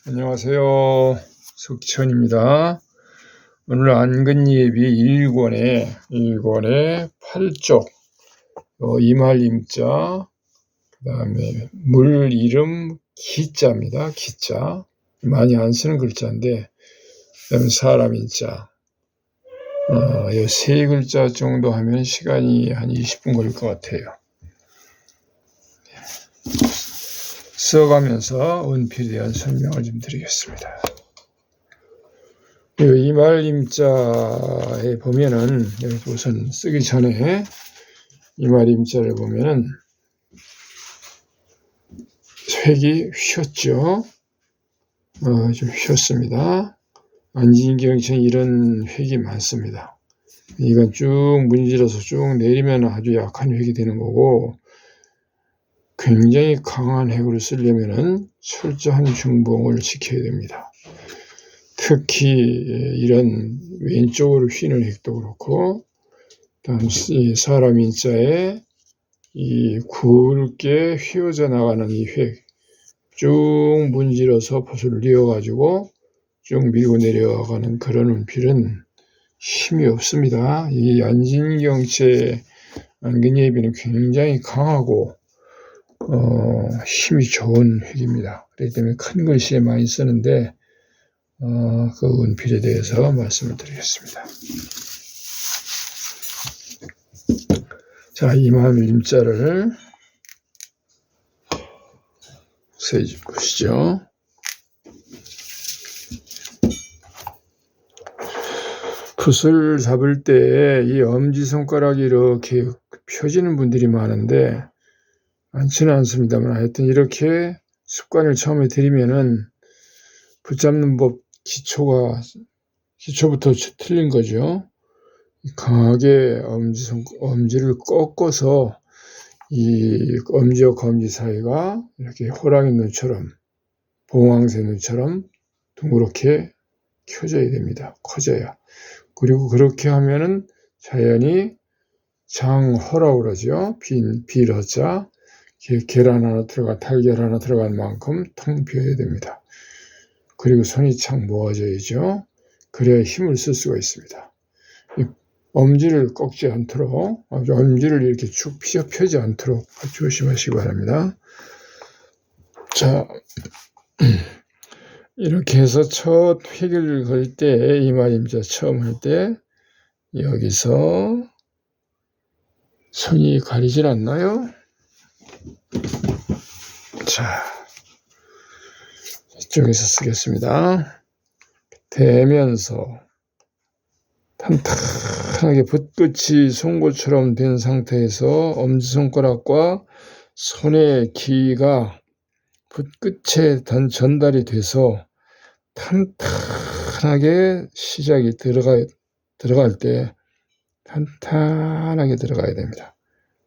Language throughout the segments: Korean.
안녕하세요. 석천입니다. 오늘 안근예비 1권의 8쪽 이말임자, 그 다음에 물 이름 기자입니다. 기자, 많이 안 쓰는 글자인데, 그 다음에 사람 인자, 이 세 글자 정도 하면 시간이 한 20분 걸릴 것 같아요. 써가면서 은필에 대한 설명을 좀 드리겠습니다. 이말임자에 보면은, 우선 쓰기 전에 이말임자를 보면은 획이 휘었죠. 좀 휘었습니다. 안진경처럼 이런 획이 많습니다. 이건 쭉 문질러서 쭉 내리면 아주 약한 획이 되는 거고, 굉장히 강한 획으로 쓰려면은 철저한 중봉을 지켜야 됩니다. 특히 이런 왼쪽으로 휘는 획도 그렇고, 다음 사람 인자에 이 굵게 휘어져 나가는 이 획, 쭉 문질러서 붓을 뉘어가지고 쭉 밀고 내려가는 그런 운필은 힘이 없습니다. 이 안진경체 안근예비는 굉장히 강하고 힘이 좋은 획입니다. 그렇기 때문에 큰 글씨에 많이 쓰는데 그 운필에 대해서 말씀을 드리겠습니다. 자, 이말임자를 보시죠. 붓을 잡을 때 이 엄지손가락이 이렇게 펴지는 분들이 많은데, 많지는 않습니다만, 하여튼 이렇게 습관을 처음에 들이면은 붙잡는 법 기초부터 틀린 거죠. 강하게 엄지를 꺾어서 이 엄지와 검지 사이가 이렇게 호랑이 눈처럼, 봉황새 눈처럼 둥그렇게 켜져야 됩니다. 커져야. 그리고 그렇게 하면은 자연히 장허라고 그러죠. 빌허자, 계란 하나 달걀 하나 들어간 만큼 텅 비어야 됩니다. 그리고 손이 착 모아져야죠. 그래야 힘을 쓸 수가 있습니다. 엄지를 꺾지 않도록, 엄지를 이렇게 쭉 펴지 않도록 조심하시기 바랍니다. 자, 이렇게 해서 첫 획을 걸 때, 이말임자 처음 할 때, 여기서 손이 가리질 않나요? 자, 이쪽에서 쓰겠습니다. 대면서 탄탄하게 붓끝이 송곳처럼 된 상태에서 엄지손가락과 손의 길이가 붓끝에 전달이 돼서 탄탄하게 시작이 들어갈 때 탄탄하게 들어가야 됩니다.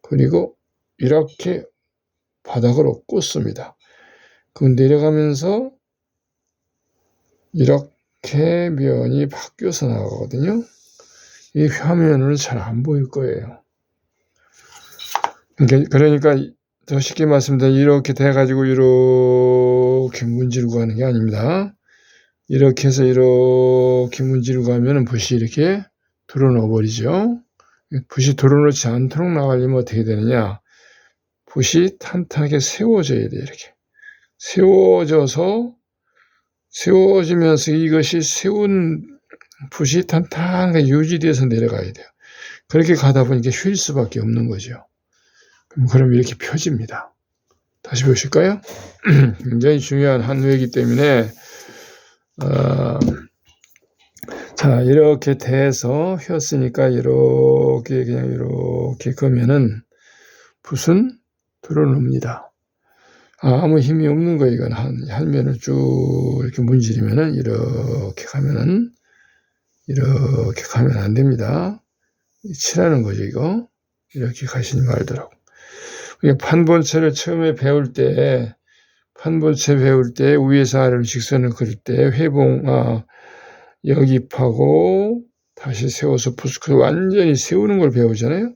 그리고 이렇게 바닥으로 꽂습니다. 그 내려가면서 이렇게 면이 바뀌어서 나가거든요. 이 화면은 잘 안 보일 거예요. 그러니까 더 쉽게 말씀드리면 이렇게 돼가지고 이렇게 문지르고 하는 게 아닙니다. 이렇게 해서 이렇게 문지르고 하면 붓이 이렇게 드러넣어 버리죠. 붓이 드러놓지 않도록 나가려면 어떻게 되느냐? 붓이 탄탄하게 세워져야 돼요. 이렇게 세워지면서 이것이 세운 붓이 탄탄하게 유지돼서 내려가야 돼요. 그렇게 가다 보니까 휠 수밖에 없는 거죠. 그럼 이렇게 펴집니다. 다시 보실까요? 굉장히 중요한 한 회이기 때문에 자, 이렇게 돼서 휘었으니까 이렇게 그냥 이렇게 그러면은 붓은 드러눕니다. 아무 힘이 없는 거예요. 이건 한 면을 쭉 이렇게 문지르면은 이렇게 가면 안 됩니다. 칠하는 거죠, 이거. 이렇게 가시지 말도록. 판본체를 처음에 배울 때 위에서 아래로 직선을 그릴 때 여깁하고 다시 세워서 붓을 완전히 세우는 걸 배우잖아요.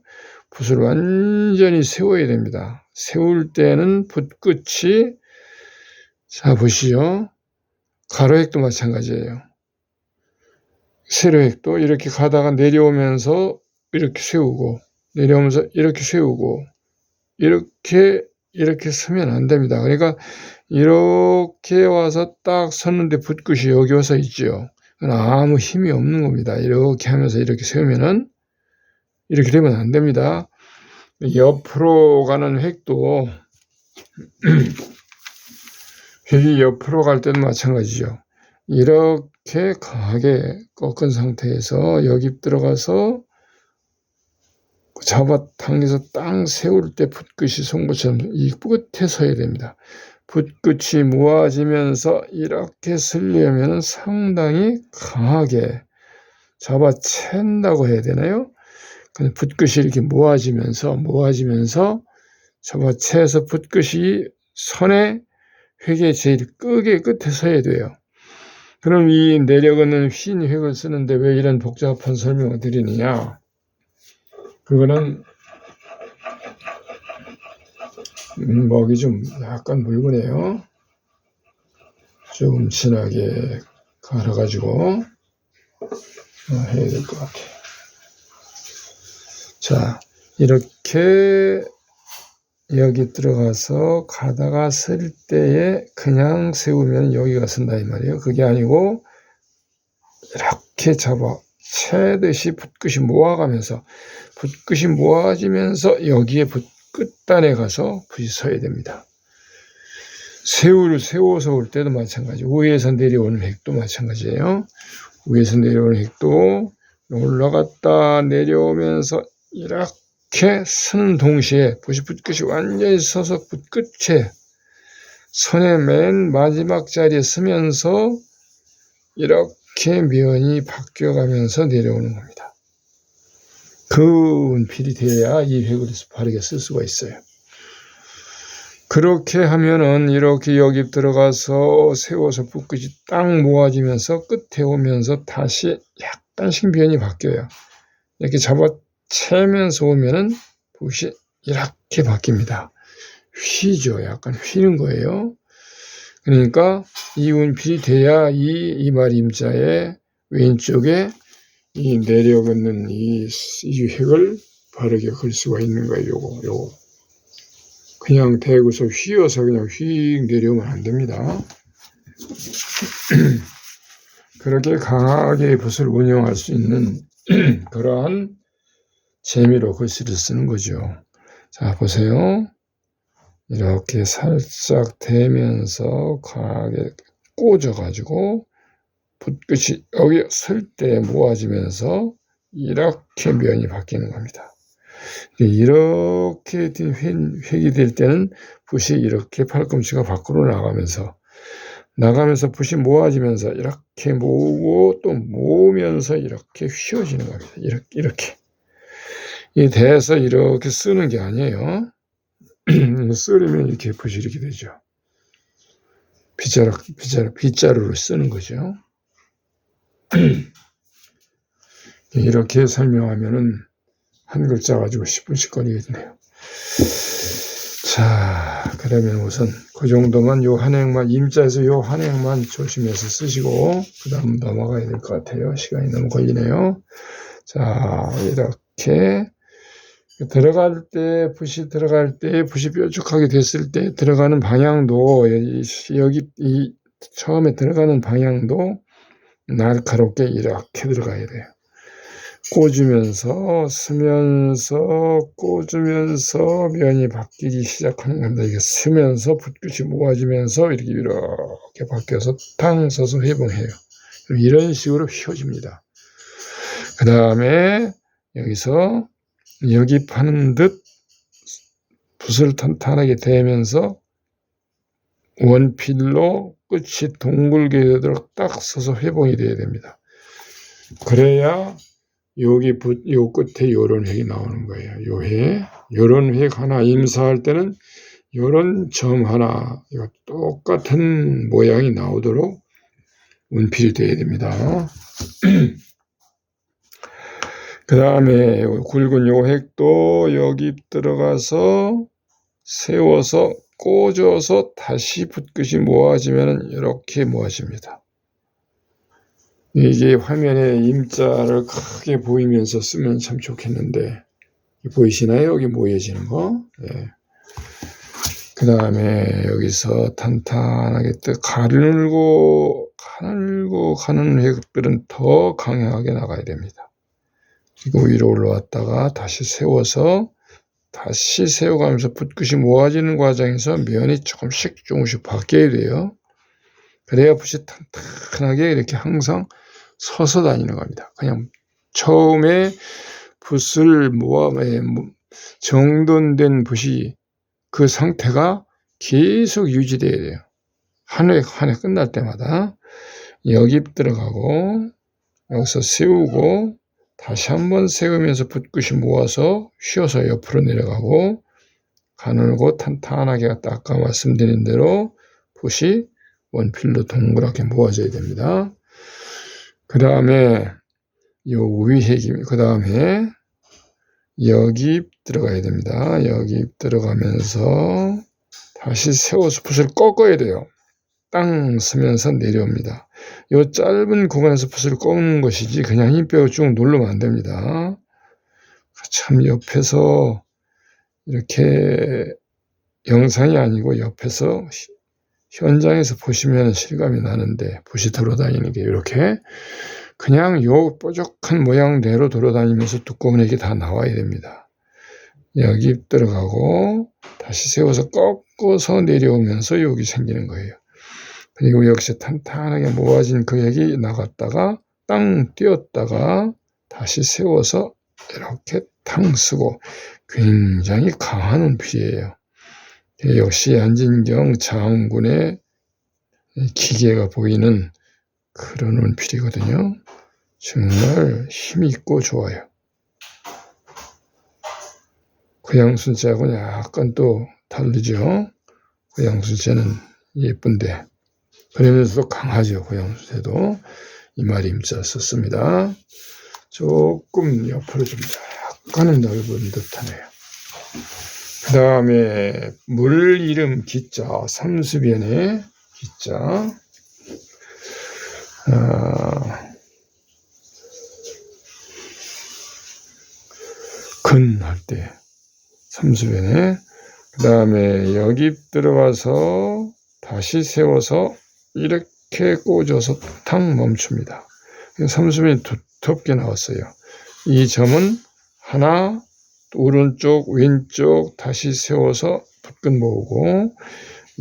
붓을 완전히 세워야 됩니다. 세울 때는 붓끝이, 자 보시죠. 가로획도 마찬가지예요. 세로획도 이렇게 가다가 내려오면서 이렇게 세우고 내려오면서 이렇게 세우고 이렇게 서면 안 됩니다. 그러니까 이렇게 와서 딱 섰는데 붓끝이 여기 와서 있죠. 그건 아무 힘이 없는 겁니다. 이렇게 하면서 이렇게 세우면은 이렇게 되면 안 됩니다. 옆으로 가는 획도 획이 옆으로 갈 때도 마찬가지죠. 이렇게 강하게 꺾은 상태에서 여기 들어가서 잡아당겨서 땅 세울 때 붓끝이 송곳처럼 이 끝에 서야 됩니다. 붓끝이 모아지면서 이렇게 서려면 상당히 강하게 잡아챈다고 해야 되나요? 근데 붓끝이 이렇게 모아지면서 잡아채서 붓끝이 선의 획의 제일 끝에 서야 돼요. 그럼 이 내려가는 흰 획을 쓰는데 왜 이런 복잡한 설명을 드리느냐? 그거는 먹이 좀 약간 묽으네요. 좀 진하게 갈아가지고 해야 될 것 같아요. 자, 이렇게 여기 들어가서 가다가 설 때에 그냥 세우면 여기가 선다 이 말이에요. 그게 아니고 이렇게 잡아 채듯이 붓끝이 모아가면서 붓끝이 모아지면서 여기에 끝단에 가서 붓이 서야 됩니다. 세워서 올 때도 마찬가지. 위에서 내려오는 획도 마찬가지예요. 위에서 내려오는 획도 올라갔다 내려오면서 이렇게 서는 동시에 붓끝이 완전히 서서 붓끝에 선의 맨 마지막 자리에 서면서 이렇게 면이 바뀌어가면서 내려오는 겁니다. 그 운필이 돼야 이 획을 바르게 쓸 수가 있어요. 그렇게 하면은 이렇게 여기 들어가서 세워서 붓끝이 딱 모아지면서 끝에 오면서 다시 약간씩 면이 바뀌어요. 이렇게 잡아채면서 오면은 붓이 이렇게 바뀝니다. 휘죠. 약간 휘는 거예요. 그러니까 이 운필이 돼야 이 이말임자의 왼쪽에 이 내려가는 이 획을 바르게 걸 수가 있는 거예요. 요거. 그냥 대고서 휘어서 그냥 휙 내려오면 안 됩니다. 그렇게 강하게 붓을 운영할 수 있는 그러한 재미로 글씨를 쓰는 거죠. 자, 보세요. 이렇게 살짝 대면서 강하게 꽂아가지고 붓끝이 여기 설 때 모아지면서 이렇게 면이 바뀌는 겁니다. 이렇게 획이 될 때는 붓이 이렇게 팔꿈치가 밖으로 나가면서 붓이 모아지면서 이렇게 모으고 또 모으면서 이렇게 휘어지는 겁니다. 이렇게. 이 대서 이렇게 쓰는 게 아니에요. 쓰려면 이렇게 붓이 이렇게 되죠. 빗자루로 쓰는 거죠. 이렇게 설명하면은 한 글자 가지고 10분씩 걸리겠네요. 자, 그러면 우선 그 정도만 요 한 행만 임자에서 요 한 행만 조심해서 쓰시고 그 다음 넘어가야 될 것 같아요. 시간이 너무 걸리네요. 자, 이렇게 붓이 들어갈 때 붓이 뾰족하게 됐을 때 들어가는 방향도 여기 이 처음에 들어가는 방향도 날카롭게 이렇게 들어가야 돼요. 꽂으면서 쓰면서 꽂으면서 면이 바뀌기 시작하는 겁니다. 이게 쓰면서 붓끝이 모아지면서 이렇게 바뀌어서 탕 서서 회봉해요. 이런 식으로 휘어집니다. 그 다음에 여기서 여기 파는 듯 붓을 탄탄하게 대면서 원필로 끝이 동글게 되도록 딱 서서 회봉이 돼야 됩니다. 그래야 여기 요 끝에 요런 획이 나오는 거예요. 요런 획 하나 임사할 때는 요런 점 하나 똑같은 모양이 나오도록 운필이 돼야 됩니다. 그 다음에 굵은 요 획도 여기 들어가서 세워서 꽂아서 다시 붓끝이 모아지면 이렇게 모아집니다. 이게 화면에 임자를 크게 보이면서 쓰면 참 좋겠는데, 보이시나요? 여기 모여지는 거. 예. 그 다음에 여기서 탄탄하게 가늘고 가는 획들은 더 강하게 나가야 됩니다. 그리고 위로 올라왔다가 다시 세워서 다시 세워가면서 붓끝이 모아지는 과정에서 면이 조금씩 바뀌어야 돼요. 그래야 붓이 탄탄하게 이렇게 항상 서서 다니는 겁니다. 그냥 처음에 붓을 정돈된 붓이 그 상태가 계속 유지돼야 돼요. 한 회 끝날 때마다 여깁 들어가고 여기서 세우고 다시 한번 세우면서 붓끝이 모아서 쉬어서 옆으로 내려가고 가늘고 탄탄하게 아까 말씀드린 대로 붓이 원필로 동그랗게 모아져야 됩니다. 그 다음에 요 위획이 그 다음에 여깁 들어가야 됩니다. 여깁 들어가면서 다시 세워서 붓을 꺾어야 돼요. 땅 서면서 내려옵니다. 요 짧은 구간에서 붓을 꺾는 것이지 그냥 힘 빼고 쭉 누르면 안 됩니다. 참 옆에서 이렇게 영상이 아니고 옆에서 현장에서 보시면 실감이 나는데 붓이 돌아다니는 게 이렇게 그냥 요 뾰족한 모양대로 돌아다니면서 두꺼운 액이 다 나와야 됩니다. 여기 들어가고 다시 세워서 꺾어서 내려오면서 여기 생기는 거예요. 그리고 역시 탄탄하게 모아진 그 액이 나갔다가 땅 띄었다가 다시 세워서 이렇게 탕 쓰고 굉장히 강한 원필이에요. 역시 안진경 장군의 기계가 보이는 그런 원필이거든요. 정말 힘있고 좋아요. 고양순자하고는 약간 또 다르죠. 고양순자는 예쁜데 그러면서도 강하죠. 고양순자도 이마리 임자 썼습니다. 조금 옆으로 좀 약간은 넓은 듯하네요. 그 다음에 물 이름 기자 삼수변의 기자 근 할 때 삼수변에 그 다음에 여깁 들어가서 다시 세워서 이렇게 꽂아서 탁 멈춥니다. 삼수변이 두텁게 나왔어요. 이 점은 하나 오른쪽 왼쪽 다시 세워서 붓끝 모으고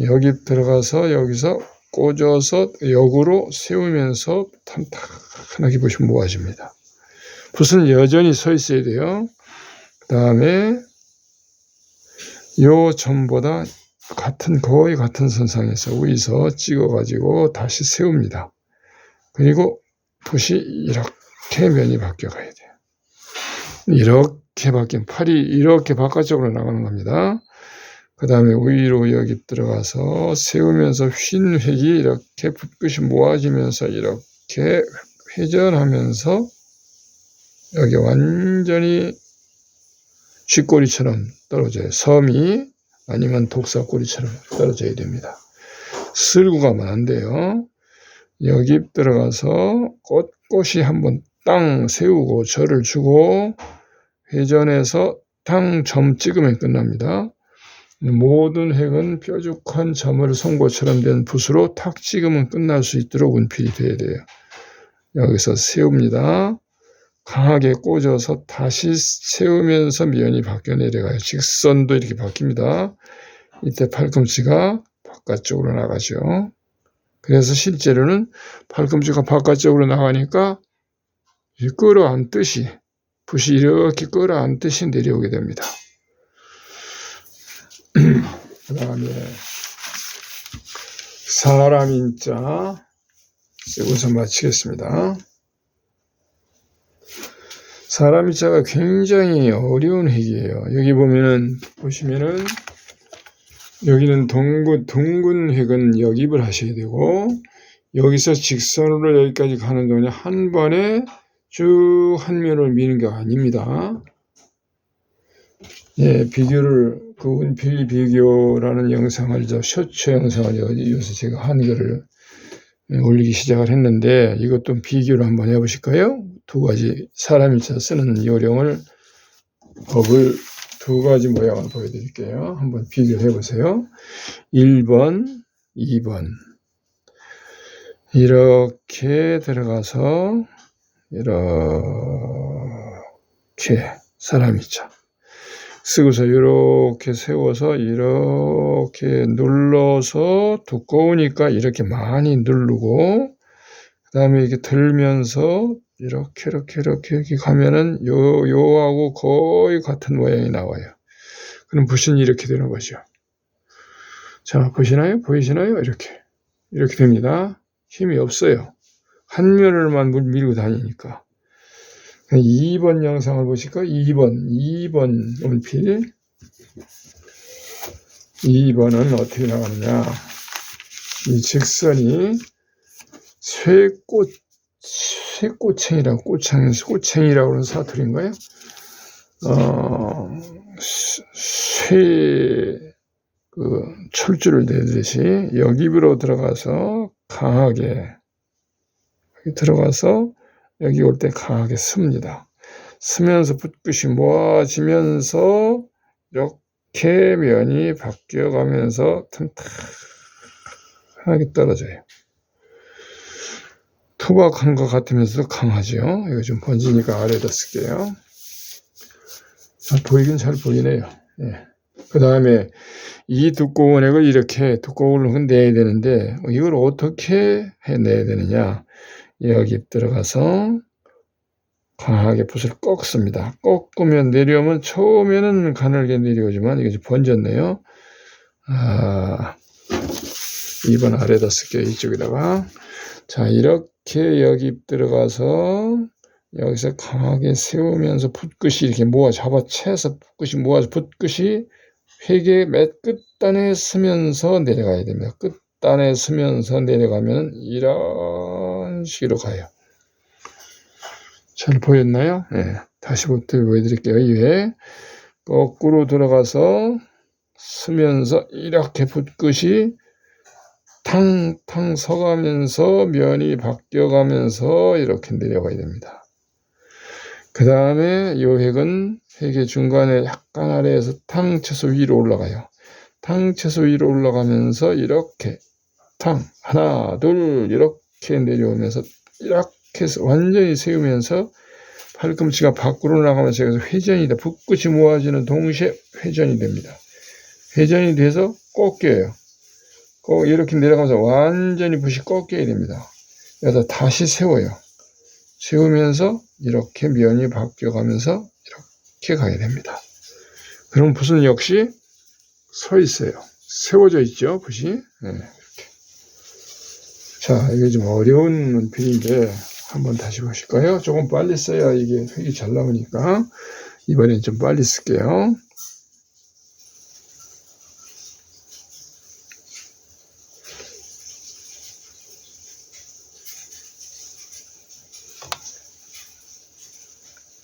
여기 들어가서 여기서 꽂아서 역으로 세우면서 탄탄하게 보시면 모아집니다. 붓은 여전히 서 있어야 돼요. 그 다음에 요 점보다 거의 같은 선상에서 위에서 찍어가지고 다시 세웁니다. 그리고 붓이 이렇게 면이 바뀌어 가야 돼요. 이렇게 바뀐 팔이 이렇게 바깥쪽으로 나가는 겁니다. 그 다음에 위로 여기 들어가서 세우면서 휜 획이 이렇게 붓끝이 모아지면서 이렇게 회전하면서 여기 완전히 쥐꼬리처럼 떨어져요. 섬이 아니면 독사꼬리처럼 떨어져야 됩니다. 쓸고 가면 안 돼요. 여기 들어가서 꼿꼿이 한번 땅 세우고 절을 주고 회전해서 땅 점 찍으면 끝납니다. 모든 획은 뾰족한 점을 송곳처럼 된 붓으로 탁 찍으면 끝날 수 있도록 운필이 돼야 돼요. 여기서 세웁니다. 강하게 꽂아서 다시 세우면서 면이 바뀌어 내려가요. 직선도 이렇게 바뀝니다. 이때 팔꿈치가 바깥쪽으로 나가죠. 그래서 실제로는 팔꿈치가 바깥쪽으로 나가니까 끌어안듯이 붓이 이렇게 끌어안듯이 내려오게 됩니다. 그 다음에 사람 인자 쓰고서 마치겠습니다. 사람 인자가 굉장히 어려운 획이에요. 여기 보시면은 여기는 둥근 획은 여깁을 하셔야 되고 여기서 직선으로 여기까지 가는 동안에 한 번에 쭉 한 면을 미는 게 아닙니다. 예, 비교를 그 운필 비교라는 영상을 쇼츠 영상을 요새 제가 한글을 올리기 시작을 했는데 이것도 비교를 한번 해보실까요? 두 가지 사람이 쓰는 요령을 법을 두 가지 모양을 보여드릴게요. 한번 비교를 해보세요. 1번, 2번 이렇게 들어가서 이렇게 사람이죠. 쓰고서 이렇게 세워서 이렇게 눌러서 두꺼우니까 이렇게 많이 누르고 그 다음에 이렇게 들면서 이렇게 가면은 요하고 거의 같은 모양이 나와요. 그럼 붓은 이렇게 되는 거죠. 자, 보시나요? 보이시나요? 이렇게 됩니다. 힘이 없어요. 한 면을만 밀고 다니니까. 2번 영상을 보실까요? 2번 원필. 2번은 어떻게 나가느냐. 이 직선이 꼬챙이라고 하는 사투리인가요? 철줄을 내듯이 여기로 들어가서 강하게 들어가서 여기 올 때 강하게 씁니다. 쓰면서 붓끝이 모아지면서 이렇게 면이 바뀌어가면서 튼튼하게 떨어져요. 투박한 것 같으면서도 강하죠. 이거 좀 번지니까 아래다 쓸게요. 보이긴 잘 보이네요. 예. 그 다음에 이 두꺼운 액을 이렇게 두꺼운 내야 되는데 이걸 어떻게 해내야 되느냐. 여기 들어가서 강하게 붓을 꺾습니다. 꺾으면 내려오면 처음에는 가늘게 내려오지만 이게 좀 번졌네요. 2번 아래다 쓸게요. 이쪽에다가. 자, 이렇게 여기 들어가서 여기서 강하게 세우면서 붓끝이 이렇게 잡아채서 붓끝이 모아서 붓끝이 회계 맨 끝단에 서면서 내려가야 됩니다. 끝단에 서면서 내려가면 이런 식으로 가요. 잘 보였나요? 네. 다시 보여드릴게요. 이외에 거꾸로 들어가서 서면서 이렇게 붓끝이 탕탕 서가면서 면이 바뀌어가면서 이렇게 내려가야 됩니다. 그 다음에 이 획은 획의 중간에 약간 아래에서 탕 쳐서 위로 올라가요. 탕 쳐서 위로 올라가면서 이렇게 하나 둘 이렇게 내려오면서 이렇게 해서 완전히 세우면서 팔꿈치가 밖으로 나가면서 여기서 회전이 돼. 붓끝이 모아지는 동시에 회전이 됩니다. 회전이 돼서 꺾여요. 이렇게 내려가면서 완전히 붓이 꺾여야 됩니다. 여기서 다시 세워요. 세우면서 이렇게 면이 바뀌어가면서 이렇게 가야 됩니다. 그럼 붓은 역시 서 있어요. 세워져 있죠, 붓이. 네, 이렇게. 자, 이게 좀 어려운 문필인데 한번 다시 보실까요? 조금 빨리 써야 이게 획이 잘 나오니까 이번엔 좀 빨리 쓸게요.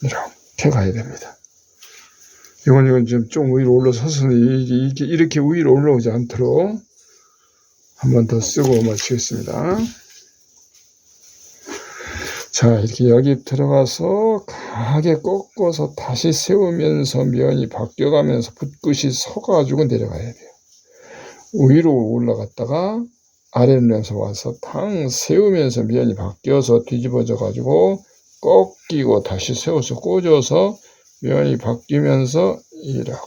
이렇게 가야 됩니다. 이건 좀 위로 올라서서 이렇게 위로 올라오지 않도록 한 번 더 쓰고 마치겠습니다. 자, 이렇게 여기 들어가서 강하게 꺾어서 다시 세우면서 면이 바뀌어가면서 붓끝이 서가지고 내려가야 돼요. 위로 올라갔다가 아래로 내려서 와서 탕 세우면서 면이 바뀌어서 뒤집어져 가지고 꺾이고 다시 세워서 꽂아서 면이 바뀌면서 이렇게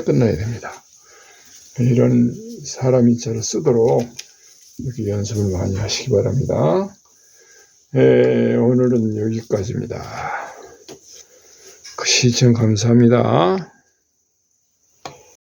끝나야 됩니다. 이런 사람인자를 쓰도록 이렇게 연습을 많이 하시기 바랍니다. 오늘은 여기까지입니다. 시청 감사합니다.